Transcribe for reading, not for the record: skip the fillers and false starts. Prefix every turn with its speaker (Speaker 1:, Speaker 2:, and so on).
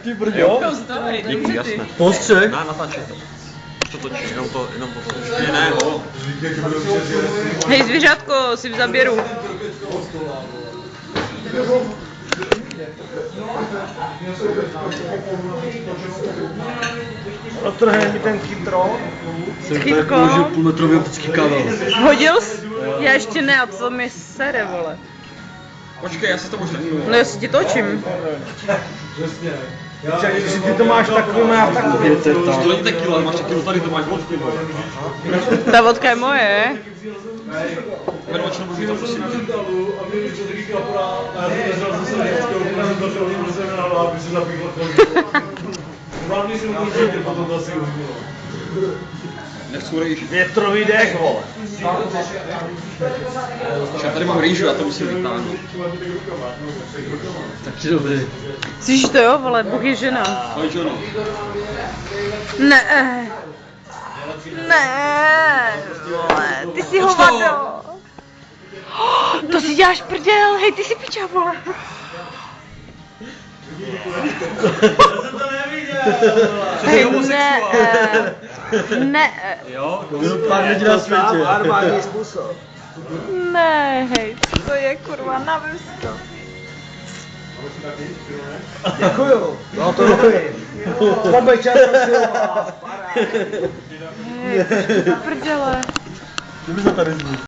Speaker 1: Ty brďo.
Speaker 2: Díky, jasné.
Speaker 1: Postřeh.
Speaker 2: Natáčej to. To točí, jenom to točí. Ne, ho.
Speaker 3: Hej, zvířátko, si v zaběru.
Speaker 1: Roztrhne mi ten chytro.
Speaker 3: S chytkou.
Speaker 1: Půlmetrový optický kabel.
Speaker 3: Hodil jsi? Já ještě ne, a co mi sere, vole.
Speaker 2: Počkej, já se to možná.
Speaker 3: No já si ti točím.
Speaker 1: Když ty to máš takový, já takový.
Speaker 2: To není tak kilo, ale máš taky tady, to máš vodku.
Speaker 3: Ta vodka je moje.
Speaker 2: Jmenovačnou můžu to prosím. Nechci rejži.
Speaker 1: Větrový dech, vole.
Speaker 2: Já tady mám rejžu, já to musím vytáhnout.
Speaker 1: Takže dobrý.
Speaker 3: Slyšíš to jo, vole, Bůh je žena.
Speaker 2: Ahoj, ženo.
Speaker 3: Ne. Ne, vole, ty jsi hovado. To si děláš prdel, hej, ty si piča, vole. Hej, ne, ne.
Speaker 2: Jo?
Speaker 1: Pár lidí na světě.
Speaker 4: Armádní způsob.
Speaker 3: Ne, hej, co to je, kurva, navis to.
Speaker 4: Děkuju.
Speaker 1: No to dobrý.
Speaker 4: Bobeček,
Speaker 3: Hej, prdele.
Speaker 1: Kdyby se tady zbyt.